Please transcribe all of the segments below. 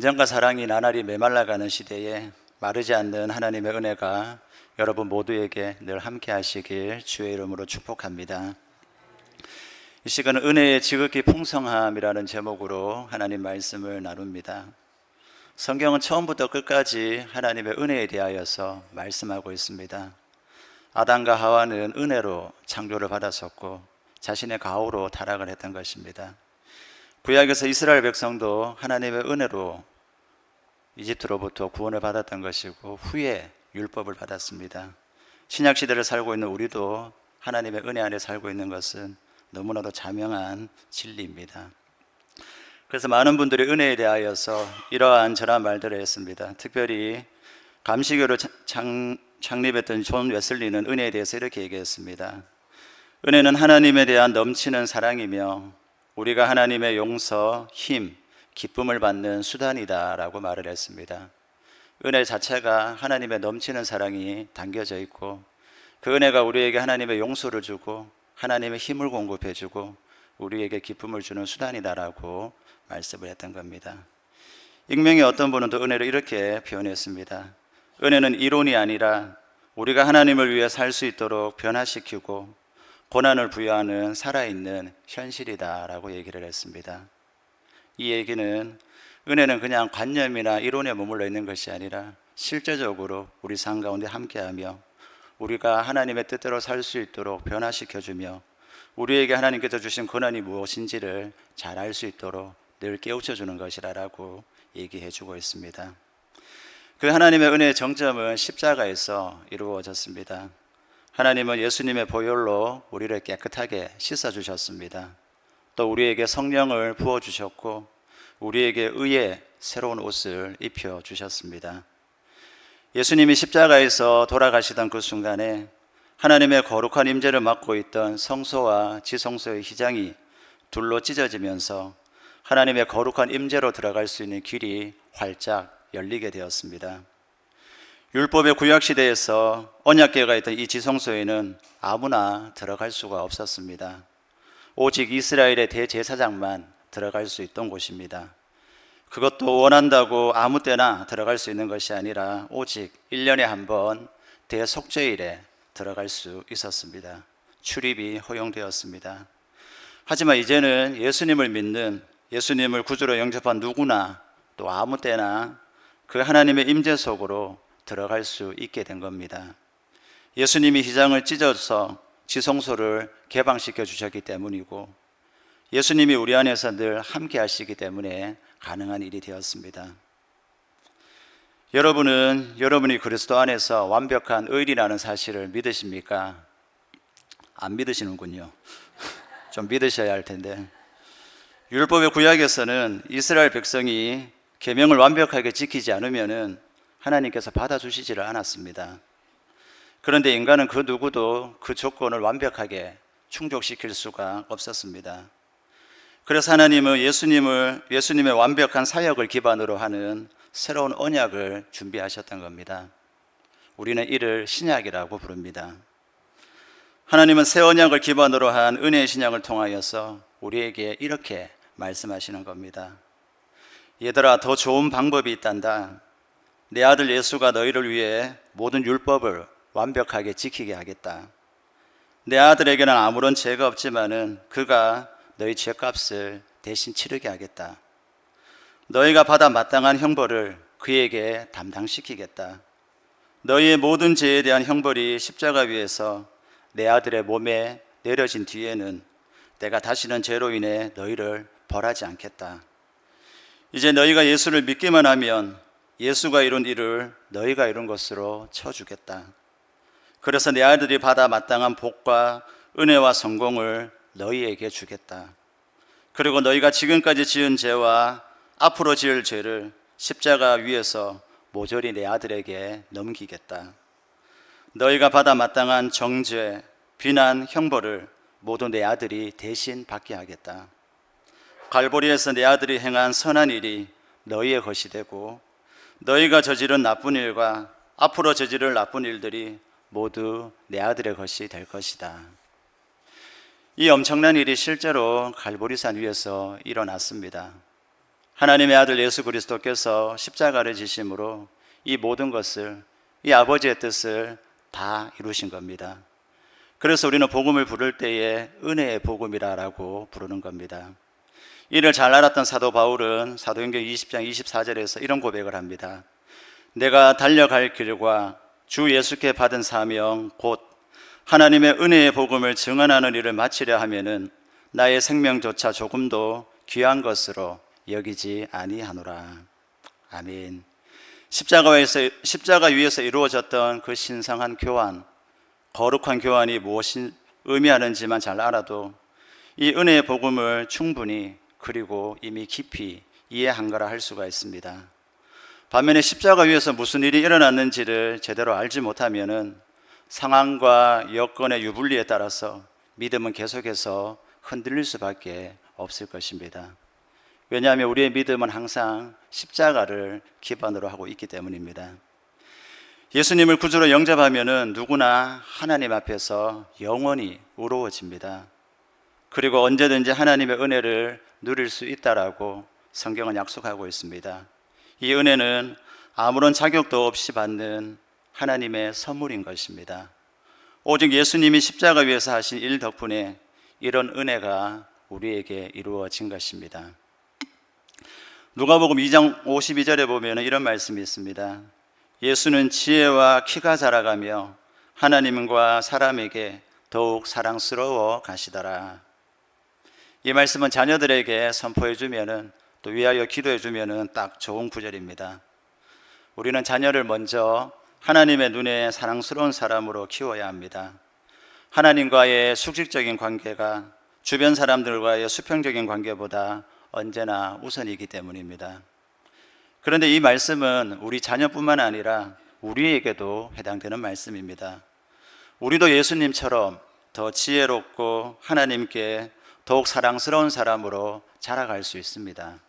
인정과 사랑이 나날이 메말라가는 시대에 마르지 않는 하나님의 은혜가 여러분 모두에게 늘 함께 하시길 주의 이름으로 축복합니다. 이 시간은 은혜의 지극히 풍성함이라는 제목으로 하나님 말씀을 나눕니다. 성경은 처음부터 끝까지 하나님의 은혜에 대하여서 말씀하고 있습니다. 아담과 하와는 은혜로 창조를 받았었고 자신의 가호로 타락을 했던 것입니다. 구약에서 이스라엘 백성도 하나님의 은혜로 이집트로부터 구원을 받았던 것이고 후에 율법을 받았습니다. 신약 시대를 살고 있는 우리도 하나님의 은혜 안에 살고 있는 것은 너무나도 자명한 진리입니다. 그래서 많은 분들이 은혜에 대하여서 이러한 저러한 말들을 했습니다. 특별히 감시교를 창립했던 존 웨슬리는 은혜에 대해서 이렇게 얘기했습니다. 은혜는 하나님에 대한 넘치는 사랑이며 우리가 하나님의 용서, 힘, 기쁨을 받는 수단이다 라고 말을 했습니다. 은혜 자체가 하나님의 넘치는 사랑이 담겨져 있고 그 은혜가 우리에게 하나님의 용서를 주고 하나님의 힘을 공급해 주고 우리에게 기쁨을 주는 수단이다 라고 말씀을 했던 겁니다. 익명의 어떤 분은 또 은혜를 이렇게 표현했습니다. 은혜는 이론이 아니라 우리가 하나님을 위해 살 수 있도록 변화시키고 고난을 부여하는 살아있는 현실이다 라고 얘기를 했습니다. 이 얘기는 은혜는 그냥 관념이나 이론에 머물러 있는 것이 아니라 실제적으로 우리 삶 가운데 함께하며 우리가 하나님의 뜻대로 살 수 있도록 변화시켜주며 우리에게 하나님께서 주신 권한이 무엇인지를 잘 알 수 있도록 늘 깨우쳐주는 것이라고 얘기해주고 있습니다. 그 하나님의 은혜의 정점은 십자가에서 이루어졌습니다. 하나님은 예수님의 보혈로 우리를 깨끗하게 씻어주셨습니다. 또 우리에게 성령을 부어주셨고 우리에게 의의 새로운 옷을 입혀주셨습니다. 예수님이 십자가에서 돌아가시던 그 순간에 하나님의 거룩한 임재를 맡고 있던 성소와 지성소의 휘장이 둘로 찢어지면서 하나님의 거룩한 임재로 들어갈 수 있는 길이 활짝 열리게 되었습니다. 율법의 구약시대에서 언약궤가 있던 이 지성소에는 아무나 들어갈 수가 없었습니다. 오직 이스라엘의 대제사장만 들어갈 수 있던 곳입니다. 그것도 원한다고 아무 때나 들어갈 수 있는 것이 아니라 오직 1년에 한 번 대속죄일에 들어갈 수 있었습니다. 출입이 허용되었습니다. 하지만 이제는 예수님을 믿는 예수님을 구주로 영접한 누구나 또 아무 때나 그 하나님의 임재 속으로 들어갈 수 있게 된 겁니다. 예수님이 휘장을 찢어서 지성소를 개방시켜 주셨기 때문이고 예수님이 우리 안에서 늘 함께 하시기 때문에 가능한 일이 되었습니다. 여러분은 여러분이 그리스도 안에서 완벽한 의인이라는 사실을 믿으십니까? 안 믿으시는군요. 좀 믿으셔야 할 텐데. 율법의 구약에서는 이스라엘 백성이 계명을 완벽하게 지키지 않으면은 하나님께서 받아주시지를 않았습니다. 그런데 인간은 그 누구도 그 조건을 완벽하게 충족시킬 수가 없었습니다. 그래서 하나님은 예수님의 완벽한 사역을 기반으로 하는 새로운 언약을 준비하셨던 겁니다. 우리는 이를 신약이라고 부릅니다. 하나님은 새 언약을 기반으로 한 은혜의 신약을 통하여서 우리에게 이렇게 말씀하시는 겁니다. 얘들아, 더 좋은 방법이 있단다. 내 아들 예수가 너희를 위해 모든 율법을 완벽하게 지키게 하겠다. 내 아들에게는 아무런 죄가 없지만은 그가 너희 죄값을 대신 치르게 하겠다. 너희가 받아 마땅한 형벌을 그에게 담당시키겠다. 너희의 모든 죄에 대한 형벌이 십자가 위에서 내 아들의 몸에 내려진 뒤에는 내가 다시는 죄로 인해 너희를 벌하지 않겠다. 이제 너희가 예수를 믿기만 하면 예수가 이룬 일을 너희가 이룬 것으로 쳐주겠다. 그래서 내 아들이 받아 마땅한 복과 은혜와 성공을 너희에게 주겠다. 그리고 너희가 지금까지 지은 죄와 앞으로 지을 죄를 십자가 위에서 모조리 내 아들에게 넘기겠다. 너희가 받아 마땅한 정죄, 비난, 형벌을 모두 내 아들이 대신 받게 하겠다. 갈보리에서 내 아들이 행한 선한 일이 너희의 것이 되고 너희가 저지른 나쁜 일과 앞으로 저지를 나쁜 일들이 모두 내 아들의 것이 될 것이다. 이 엄청난 일이 실제로 갈보리산 위에서 일어났습니다. 하나님의 아들 예수 그리스도께서 십자가를 지심으로 이 모든 것을, 이 아버지의 뜻을 다 이루신 겁니다. 그래서 우리는 복음을 부를 때에 은혜의 복음이라고 부르는 겁니다. 이를 잘 알았던 사도 바울은 사도행전 20장 24절에서 이런 고백을 합니다. 내가 달려갈 길과 주 예수께 받은 사명 곧 하나님의 은혜의 복음을 증언하는 일을 마치려 하면은 나의 생명조차 조금도 귀한 것으로 여기지 아니하노라. 아멘. 십자가 위에서 이루어졌던 그 신성한 교환, 거룩한 교환이 무엇을 의미하는지만 잘 알아도 이 은혜의 복음을 충분히 그리고 이미 깊이 이해한 거라 할 수가 있습니다. 반면에 십자가 위에서 무슨 일이 일어났는지를 제대로 알지 못하면은 상황과 여건의 유불리에 따라서 믿음은 계속해서 흔들릴 수밖에 없을 것입니다. 왜냐하면 우리의 믿음은 항상 십자가를 기반으로 하고 있기 때문입니다. 예수님을 구주로 영접하면은 누구나 하나님 앞에서 영원히 의로워집니다. 그리고 언제든지 하나님의 은혜를 누릴 수 있다라고 성경은 약속하고 있습니다. 이 은혜는 아무런 자격도 없이 받는 하나님의 선물인 것입니다. 오직 예수님이 십자가 위에서 하신 일 덕분에 이런 은혜가 우리에게 이루어진 것입니다. 누가복음 2장 52절에 보면 이런 말씀이 있습니다. 예수는 지혜와 키가 자라가며 하나님과 사람에게 더욱 사랑스러워 가시더라. 이 말씀은 자녀들에게 선포해 주면은 또 위하여 기도해 주면은 딱 좋은 구절입니다. 우리는 자녀를 먼저 하나님의 눈에 사랑스러운 사람으로 키워야 합니다. 하나님과의 수직적인 관계가 주변 사람들과의 수평적인 관계보다 언제나 우선이기 때문입니다. 그런데 이 말씀은 우리 자녀뿐만 아니라 우리에게도 해당되는 말씀입니다. 우리도 예수님처럼 더 지혜롭고 하나님께 더욱 사랑스러운 사람으로 자라갈 수 있습니다.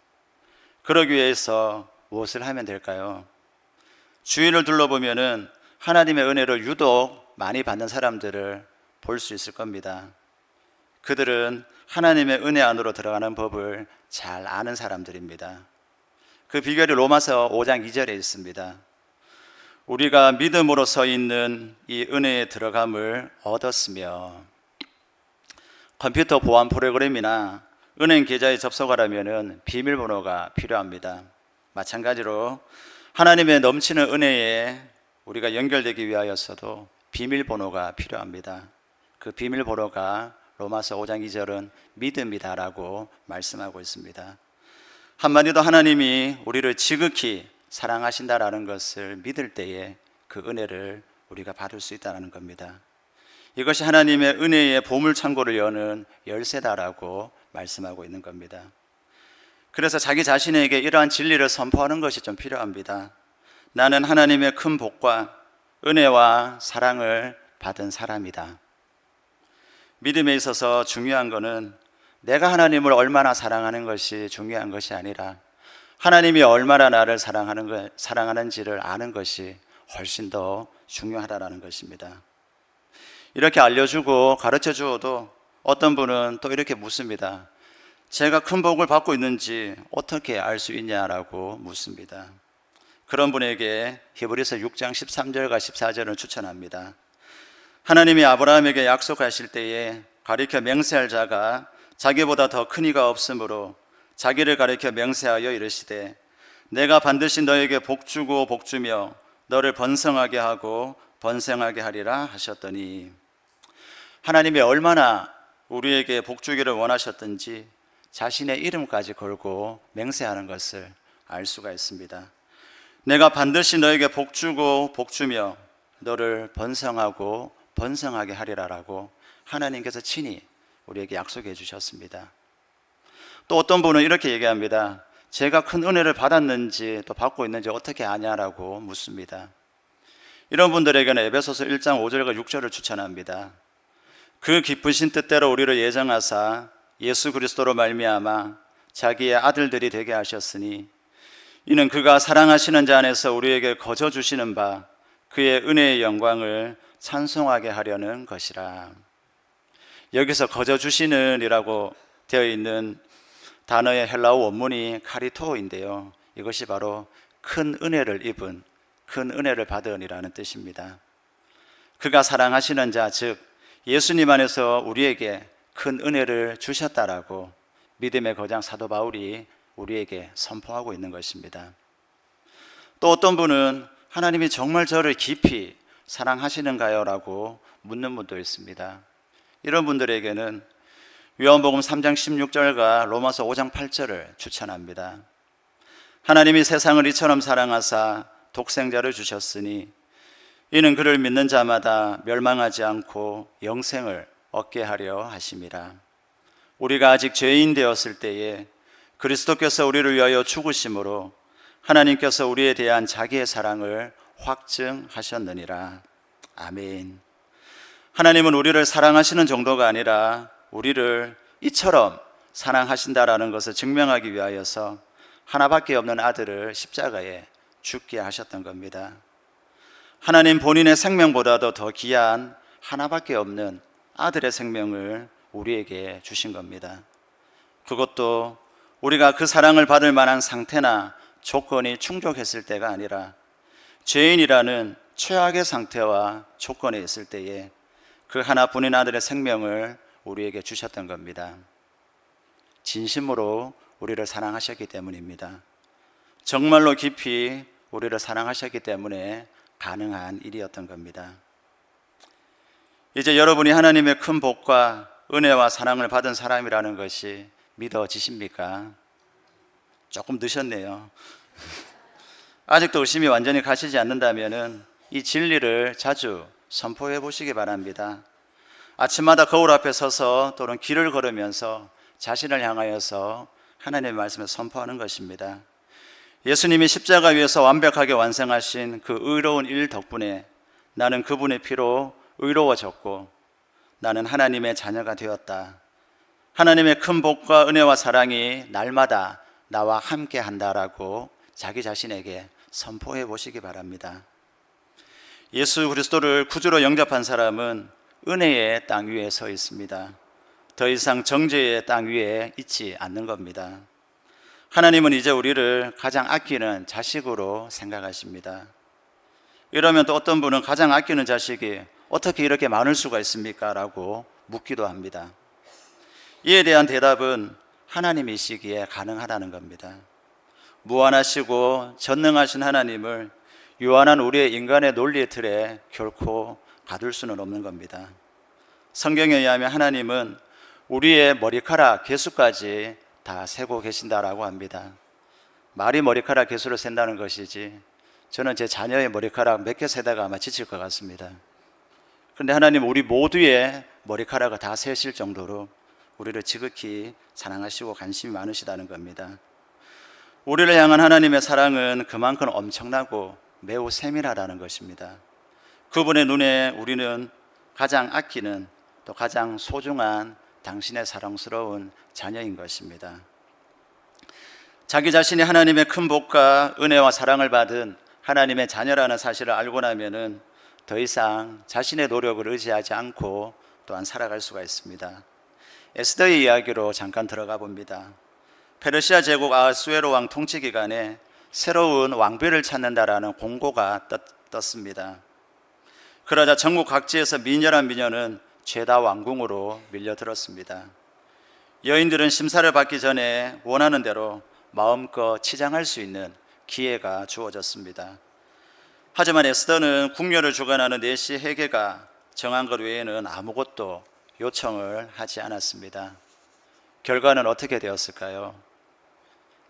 그러기 위해서 무엇을 하면 될까요? 주위를 둘러보면은 하나님의 은혜를 유독 많이 받는 사람들을 볼 수 있을 겁니다. 그들은 하나님의 은혜 안으로 들어가는 법을 잘 아는 사람들입니다. 그 비결이 로마서 5장 2절에 있습니다. 우리가 믿음으로 서 있는 이 은혜에 들어감을 얻었으며, 컴퓨터 보안 프로그램이나 은행 계좌에 접속하려면 비밀번호가 필요합니다. 마찬가지로 하나님의 넘치는 은혜에 우리가 연결되기 위하여서도 비밀번호가 필요합니다. 그 비밀번호가 로마서 5장 2절은 믿음이다라고 말씀하고 있습니다. 한마디로 하나님이 우리를 지극히 사랑하신다라는 것을 믿을 때에 그 은혜를 우리가 받을 수 있다는 겁니다. 이것이 하나님의 은혜의 보물창고를 여는 열쇠다라고 말씀하고 있는 겁니다. 그래서 자기 자신에게 이러한 진리를 선포하는 것이 좀 필요합니다. 나는 하나님의 큰 복과 은혜와 사랑을 받은 사람이다. 믿음에 있어서 중요한 것은 내가 하나님을 얼마나 사랑하는 것이 중요한 것이 아니라 하나님이 얼마나 나를 사랑하는지를 아는 것이 훨씬 더 중요하다는 것입니다. 이렇게 알려주고 가르쳐 주어도 어떤 분은 또 이렇게 묻습니다. 제가 큰 복을 받고 있는지 어떻게 알 수 있냐라고 묻습니다. 그런 분에게 히브리서 6장 13절과 14절을 추천합니다. 하나님이 아브라함에게 약속하실 때에 가리켜 맹세할 자가 자기보다 더 큰 이가 없으므로 자기를 가리켜 맹세하여 이르시되 내가 반드시 너에게 복주고 복주며 너를 번성하게 하고 번성하게 하리라 하셨더니, 하나님이 얼마나 우리에게 복주기를 원하셨던지 자신의 이름까지 걸고 맹세하는 것을 알 수가 있습니다. 내가 반드시 너에게 복주고 복주며 너를 번성하고 번성하게 하리라라고 하나님께서 친히 우리에게 약속해 주셨습니다. 또 어떤 분은 이렇게 얘기합니다. 제가 큰 은혜를 받았는지 또 받고 있는지 어떻게 아냐라고 묻습니다. 이런 분들에게는 에베소서 1장 5절과 6절을 추천합니다. 그 기쁘신 뜻대로 우리를 예정하사 예수 그리스도로 말미암아 자기의 아들들이 되게 하셨으니 이는 그가 사랑하시는 자 안에서 우리에게 거저 주시는 바 그의 은혜의 영광을 찬송하게 하려는 것이라. 여기서 거저 주시는 이라고 되어 있는 단어의 헬라어 원문이 카리토인데요. 이것이 바로 큰 은혜를 입은, 큰 은혜를 받은이라는 뜻입니다. 그가 사랑하시는 자, 즉 예수님 안에서 우리에게 큰 은혜를 주셨다라고 믿음의 거장 사도 바울이 우리에게 선포하고 있는 것입니다. 또 어떤 분은 하나님이 정말 저를 깊이 사랑하시는가요? 라고 묻는 분도 있습니다. 이런 분들에게는 요한복음 3장 16절과 로마서 5장 8절을 추천합니다. 하나님이 세상을 이처럼 사랑하사 독생자를 주셨으니 이는 그를 믿는 자마다 멸망하지 않고 영생을 얻게 하려 하심이라. 우리가 아직 죄인 되었을 때에 그리스도께서 우리를 위하여 죽으심으로 하나님께서 우리에 대한 자기의 사랑을 확증하셨느니라. 아멘. 하나님은 우리를 사랑하시는 정도가 아니라 우리를 이처럼 사랑하신다라는 것을 증명하기 위하여서 하나밖에 없는 아들을 십자가에 죽게 하셨던 겁니다. 하나님 본인의 생명보다도 더 귀한 하나밖에 없는 아들의 생명을 우리에게 주신 겁니다. 그것도 우리가 그 사랑을 받을 만한 상태나 조건이 충족했을 때가 아니라 죄인이라는 최악의 상태와 조건에 있을 때에 그 하나뿐인 아들의 생명을 우리에게 주셨던 겁니다. 진심으로 우리를 사랑하셨기 때문입니다. 정말로 깊이 우리를 사랑하셨기 때문에 가능한 일이었던 겁니다. 이제 여러분이 하나님의 큰 복과 은혜와 사랑을 받은 사람이라는 것이 믿어지십니까? 조금 늦었네요. 아직도 의심이 완전히 가시지 않는다면 이 진리를 자주 선포해 보시기 바랍니다. 아침마다 거울 앞에 서서 또는 길을 걸으면서 자신을 향하여서 하나님의 말씀을 선포하는 것입니다. 예수님이 십자가 위에서 완벽하게 완성하신 그 의로운 일 덕분에 나는 그분의 피로 의로워졌고 나는 하나님의 자녀가 되었다. 하나님의 큰 복과 은혜와 사랑이 날마다 나와 함께 한다라고 자기 자신에게 선포해 보시기 바랍니다. 예수 그리스도를 구주로 영접한 사람은 은혜의 땅 위에 서 있습니다. 더 이상 정죄의 땅 위에 있지 않는 겁니다. 하나님은 이제 우리를 가장 아끼는 자식으로 생각하십니다. 이러면 또 어떤 분은 가장 아끼는 자식이 어떻게 이렇게 많을 수가 있습니까? 라고 묻기도 합니다. 이에 대한 대답은 하나님이시기에 가능하다는 겁니다. 무한하시고 전능하신 하나님을 유한한 우리의 인간의 논리의 틀에 결코 가둘 수는 없는 겁니다. 성경에 의하면 하나님은 우리의 머리카락 개수까지 다 세고 계신다라고 합니다. 말이 머리카락 개수를 센다는 것이지 저는 제 자녀의 머리카락 몇 개 세다가 아마 지칠 것 같습니다. 그런데 하나님 우리 모두의 머리카락을 다 세실 정도로 우리를 지극히 사랑하시고 관심이 많으시다는 겁니다. 우리를 향한 하나님의 사랑은 그만큼 엄청나고 매우 세밀하다는 것입니다. 그분의 눈에 우리는 가장 아끼는 또 가장 소중한 당신의 사랑스러운 자녀인 것입니다. 자기 자신이 하나님의 큰 복과 은혜와 사랑을 받은 하나님의 자녀라는 사실을 알고 나면은 더 이상 자신의 노력을 의지하지 않고 또한 살아갈 수가 있습니다. 에스더의 이야기로 잠깐 들어가 봅니다. 페르시아 제국 아하수에로 왕 통치 기간에 새로운 왕비를 찾는다라는 공고가 떴습니다. 그러자 전국 각지에서 미녀란 미녀는 죄다 왕궁으로 밀려들었습니다. 여인들은 심사를 받기 전에 원하는 대로 마음껏 치장할 수 있는 기회가 주어졌습니다. 하지만 에스더는 궁녀를 주관하는 내시 헤게가 정한 것 외에는 아무것도 요청을 하지 않았습니다. 결과는 어떻게 되었을까요?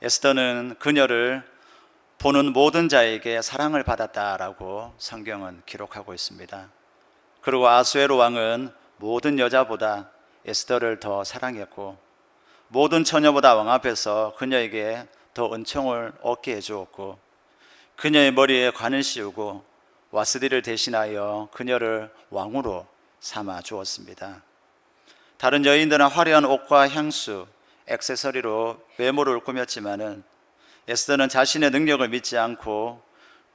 에스더는 그녀를 보는 모든 자에게 사랑을 받았다라고 성경은 기록하고 있습니다. 그리고 아수에로 왕은 모든 여자보다 에스더를 더 사랑했고 모든 처녀보다 왕 앞에서 그녀에게 더 은총을 얻게 해주었고 그녀의 머리에 관을 씌우고 와스디를 대신하여 그녀를 왕으로 삼아 주었습니다. 다른 여인들은 화려한 옷과 향수, 액세서리로 외모를 꾸몄지만은 에스더는 자신의 능력을 믿지 않고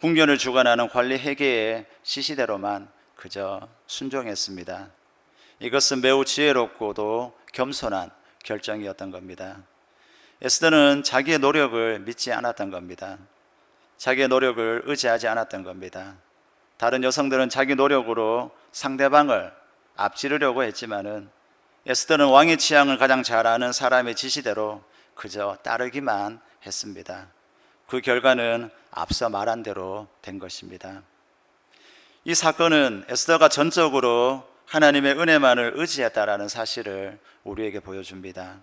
궁전을 주관하는 관리 회계의 지시대로만 그저 순종했습니다. 이것은 매우 지혜롭고도 겸손한 결정이었던 겁니다. 에스더는 자기의 노력을 믿지 않았던 겁니다. 자기의 노력을 의지하지 않았던 겁니다. 다른 여성들은 자기 노력으로 상대방을 앞지르려고 했지만은 에스더는 왕의 취향을 가장 잘 아는 사람의 지시대로 그저 따르기만 했습니다. 그 결과는 앞서 말한 대로 된 것입니다. 이 사건은 에스더가 전적으로 하나님의 은혜만을 의지했다라는 사실을 우리에게 보여줍니다.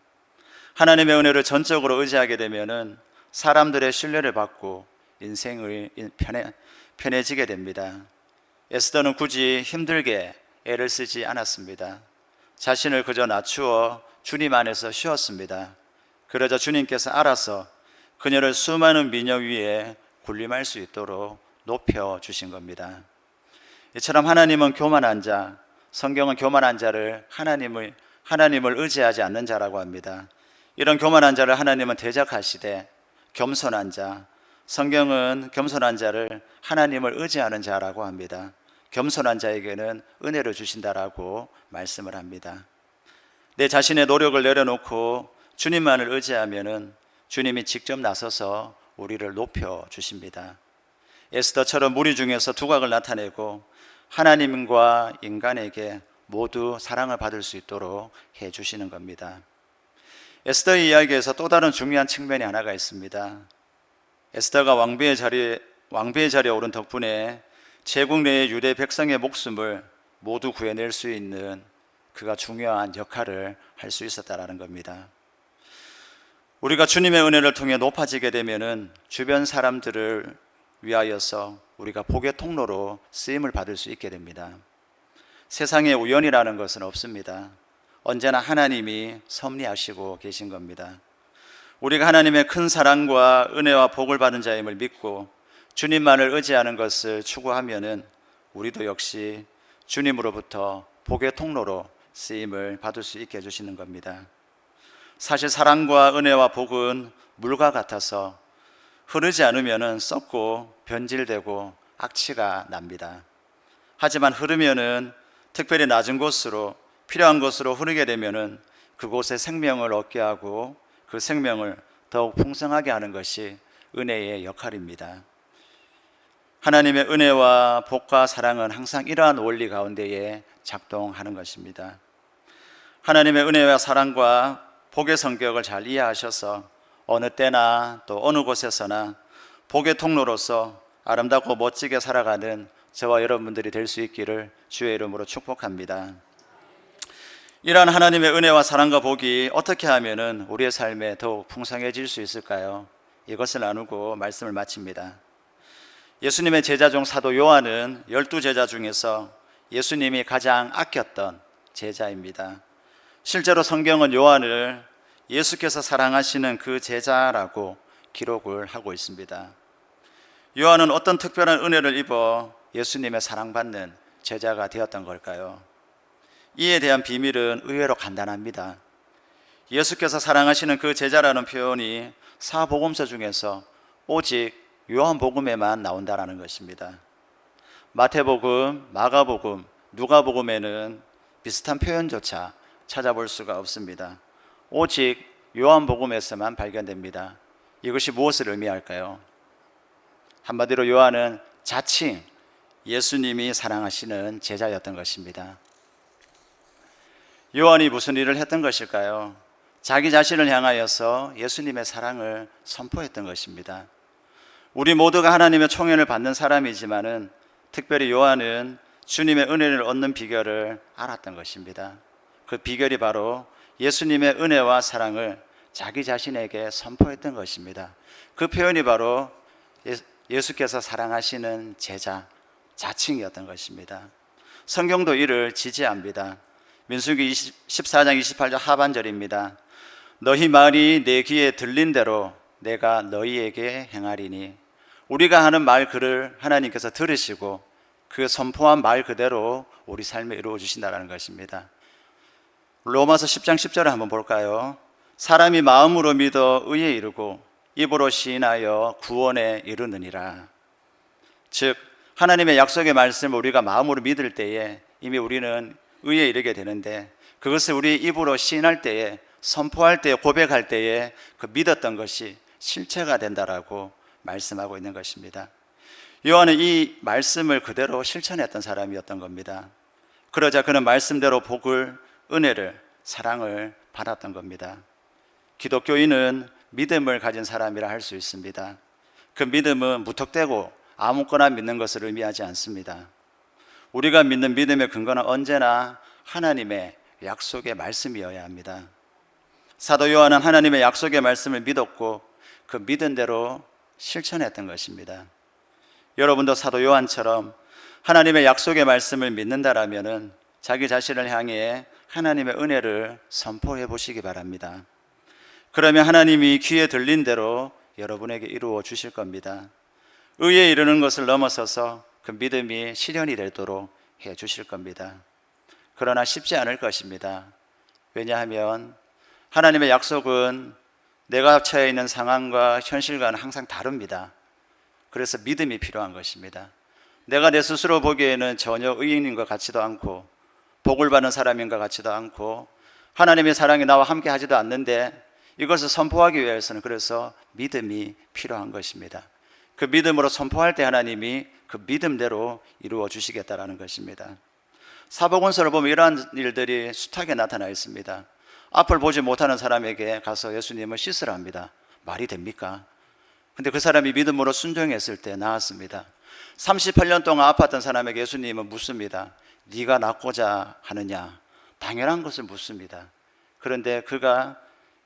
하나님의 은혜를 전적으로 의지하게 되면은 사람들의 신뢰를 받고 인생이 편해지게 됩니다. 에스더는 굳이 힘들게 애를 쓰지 않았습니다. 자신을 그저 낮추어 주님 안에서 쉬었습니다. 그러자 주님께서 알아서 그녀를 수많은 미녀 위에 군림할 수 있도록 높여주신 겁니다. 이처럼 하나님은 교만한 자, 성경은 교만한 자를 하나님을 의지하지 않는 자라고 합니다. 이런 교만한 자를 하나님은 대적하시되 겸손한 자, 성경은 겸손한 자를 하나님을 의지하는 자라고 합니다. 겸손한 자에게는 은혜를 주신다라고 말씀을 합니다. 내 자신의 노력을 내려놓고 주님만을 의지하면은 주님이 직접 나서서 우리를 높여 주십니다. 에스더처럼 무리 중에서 두각을 나타내고 하나님과 인간에게 모두 사랑을 받을 수 있도록 해 주시는 겁니다. 에스더의 이야기에서 또 다른 중요한 측면이 하나가 있습니다. 에스더가 왕비의 자리에 오른 덕분에 제국 내의 유대 백성의 목숨을 모두 구해낼 수 있는 그가 중요한 역할을 할 수 있었다라는 겁니다. 우리가 주님의 은혜를 통해 높아지게 되면은 주변 사람들을 위하여서 우리가 복의 통로로 쓰임을 받을 수 있게 됩니다. 세상에 우연이라는 것은 없습니다. 언제나 하나님이 섭리하시고 계신 겁니다. 우리가 하나님의 큰 사랑과 은혜와 복을 받은 자임을 믿고 주님만을 의지하는 것을 추구하면은 우리도 역시 주님으로부터 복의 통로로 쓰임을 받을 수 있게 해주시는 겁니다. 사실 사랑과 은혜와 복은 물과 같아서 흐르지 않으면은 썩고 변질되고 악취가 납니다. 하지만 흐르면은 특별히 낮은 곳으로 필요한 곳으로 흐르게 되면은 그곳에 생명을 얻게 하고 그 생명을 더욱 풍성하게 하는 것이 은혜의 역할입니다. 하나님의 은혜와 복과 사랑은 항상 이러한 원리 가운데에 작동하는 것입니다. 하나님의 은혜와 사랑과 복의 성격을 잘 이해하셔서 어느 때나 또 어느 곳에서나 복의 통로로서 아름답고 멋지게 살아가는 저와 여러분들이 될 수 있기를 주의 이름으로 축복합니다. 이러한 하나님의 은혜와 사랑과 복이 어떻게 하면은 우리의 삶에 더욱 풍성해질 수 있을까요? 이것을 나누고 말씀을 마칩니다. 예수님의 제자 중 사도 요한은 12제자 중에서 예수님이 가장 아꼈던 제자입니다. 실제로 성경은 요한을 예수께서 사랑하시는 그 제자라고 기록을 하고 있습니다. 요한은 어떤 특별한 은혜를 입어 예수님의 사랑받는 제자가 되었던 걸까요? 이에 대한 비밀은 의외로 간단합니다. 예수께서 사랑하시는 그 제자라는 표현이 사복음서 중에서 오직 요한복음에만 나온다는 것입니다. 마태복음, 마가복음, 누가복음에는 비슷한 표현조차 찾아볼 수가 없습니다. 오직 요한복음에서만 발견됩니다. 이것이 무엇을 의미할까요? 한마디로 요한은 자칭 예수님이 사랑하시는 제자였던 것입니다. 요한이 무슨 일을 했던 것일까요? 자기 자신을 향하여서 예수님의 사랑을 선포했던 것입니다. 우리 모두가 하나님의 총애를 받는 사람이지만은 특별히 요한은 주님의 은혜를 얻는 비결을 알았던 것입니다. 그 비결이 바로 예수님의 은혜와 사랑을 자기 자신에게 선포했던 것입니다. 그 표현이 바로 예수께서 사랑하시는 제자, 자칭이었던 것입니다. 성경도 이를 지지합니다. 민수기 14장 28절 하반절입니다. 너희 말이 내 귀에 들린 대로 내가 너희에게 행하리니. 우리가 하는 말 그를 하나님께서 들으시고 그 선포한 말 그대로 우리 삶에 이루어 주신다는 것입니다. 로마서 10장 10절을 한번 볼까요? 사람이 마음으로 믿어 의에 이르고 입으로 시인하여 구원에 이르느니라. 즉 하나님의 약속의 말씀을 우리가 마음으로 믿을 때에 이미 우리는 의에 이르게 되는데, 그것을 우리 입으로 시인할 때에 선포할 때, 고백할 때에 그 믿었던 것이 실체가 된다라고 말씀하고 있는 것입니다. 요한은 이 말씀을 그대로 실천했던 사람이었던 겁니다. 그러자 그는 말씀대로 복을, 은혜를, 사랑을 받았던 겁니다. 기독교인은 믿음을 가진 사람이라 할 수 있습니다. 그 믿음은 무턱대고 아무거나 믿는 것을 의미하지 않습니다. 우리가 믿는 믿음의 근거는 언제나 하나님의 약속의 말씀이어야 합니다. 사도 요한은 하나님의 약속의 말씀을 믿었고 그 믿은 대로 실천했던 것입니다. 여러분도 사도 요한처럼 하나님의 약속의 말씀을 믿는다라면은 자기 자신을 향해 하나님의 은혜를 선포해 보시기 바랍니다. 그러면 하나님이 귀에 들린 대로 여러분에게 이루어 주실 겁니다. 의에 이르는 것을 넘어서서 그 믿음이 실현이 되도록 해 주실 겁니다. 그러나 쉽지 않을 것입니다. 왜냐하면 하나님의 약속은 내가 처해 있는 상황과 현실과는 항상 다릅니다. 그래서 믿음이 필요한 것입니다. 내가 내 스스로 보기에는 전혀 의인인 것 같지도 않고 복을 받는 사람인 것 같지도 않고 하나님의 사랑이 나와 함께 하지도 않는데 이것을 선포하기 위해서는 그래서 믿음이 필요한 것입니다. 그 믿음으로 선포할 때 하나님이 그 믿음대로 이루어 주시겠다라는 것입니다. 사복음서를 보면 이러한 일들이 숱하게 나타나 있습니다. 앞을 보지 못하는 사람에게 가서 예수님을 씻으라 합니다. 말이 됩니까? 근데 그 사람이 믿음으로 순종했을 때 나았습니다. 38년 동안 아팠던 사람에게 예수님은 묻습니다. 네가 낫고자 하느냐? 당연한 것을 묻습니다. 그런데 그가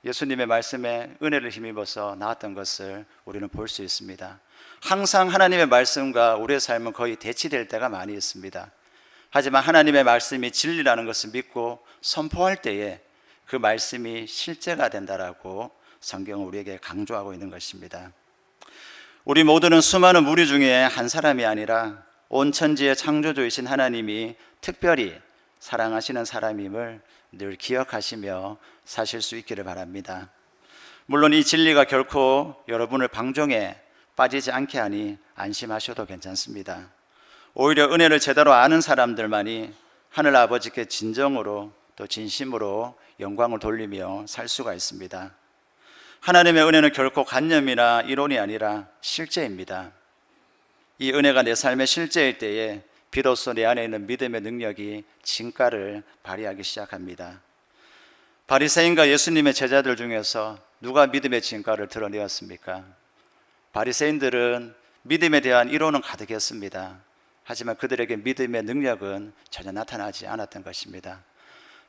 예수님의 말씀에 은혜를 힘입어서 나았던 것을 우리는 볼 수 있습니다. 항상 하나님의 말씀과 우리의 삶은 거의 대치될 때가 많이 있습니다. 하지만 하나님의 말씀이 진리라는 것을 믿고 선포할 때에 그 말씀이 실제가 된다라고 성경은 우리에게 강조하고 있는 것입니다. 우리 모두는 수많은 무리 중에 한 사람이 아니라 온 천지의 창조주이신 하나님이 특별히 사랑하시는 사람임을 늘 기억하시며 사실 수 있기를 바랍니다. 물론 이 진리가 결코 여러분을 방종에 빠지지 않게 하니 안심하셔도 괜찮습니다. 오히려 은혜를 제대로 아는 사람들만이 하늘 아버지께 진정으로 또 진심으로 영광을 돌리며 살 수가 있습니다. 하나님의 은혜는 결코 관념이나 이론이 아니라 실제입니다. 이 은혜가 내 삶의 실제일 때에 비로소 내 안에 있는 믿음의 능력이 진가를 발휘하기 시작합니다. 바리새인과 예수님의 제자들 중에서 누가 믿음의 진가를 드러내었습니까? 바리새인들은 믿음에 대한 이론은 가득했습니다. 하지만 그들에게 믿음의 능력은 전혀 나타나지 않았던 것입니다.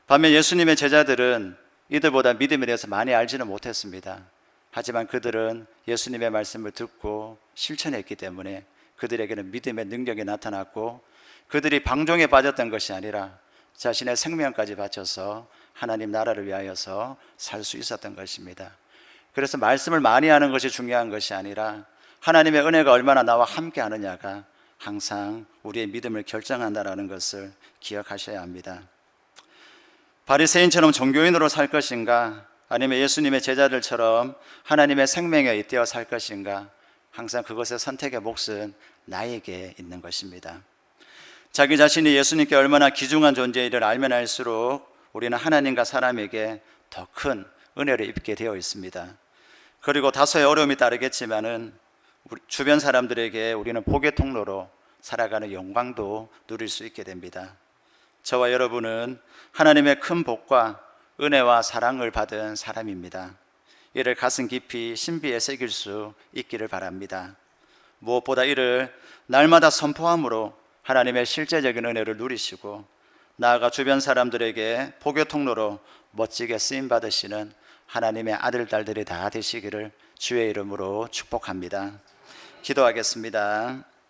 반면 예수님의 제자들은 이들보다 믿음에 대해서 많이 알지는 못했습니다. 하지만 그들은 예수님의 말씀을 듣고 실천했기 때문에 그들에게는 믿음의 능력이 나타났고 그들이 방종에 빠졌던 것이 아니라 자신의 생명까지 바쳐서 하나님 나라를 위하여서 살 수 있었던 것입니다. 그래서 말씀을 많이 하는 것이 중요한 것이 아니라 하나님의 은혜가 얼마나 나와 함께 하느냐가 항상 우리의 믿음을 결정한다는 것을 기억하셔야 합니다. 바리새인처럼 종교인으로 살 것인가 아니면 예수님의 제자들처럼 하나님의 생명에 잇대어 살 것인가 항상 그것의 선택의 몫은 나에게 있는 것입니다. 자기 자신이 예수님께 얼마나 귀중한 존재인지를 알면 알수록 우리는 하나님과 사람에게 더 큰 은혜를 입게 되어 있습니다. 그리고 다소의 어려움이 따르겠지만은 주변 사람들에게 우리는 복의 통로로 살아가는 영광도 누릴 수 있게 됩니다. 저와 여러분은 하나님의 큰 복과 은혜와 사랑을 받은 사람입니다. 이를 가슴 깊이 신비에 새길 수 있기를 바랍니다. 무엇보다 이를 날마다 선포함으로 하나님의 실제적인 은혜를 누리시고 나아가 주변 사람들에게 복의 통로로 멋지게 쓰임 받으시는 하나님의 아들, 딸들이 다 되시기를 주의 이름으로 축복합니다. 기도하겠습니다.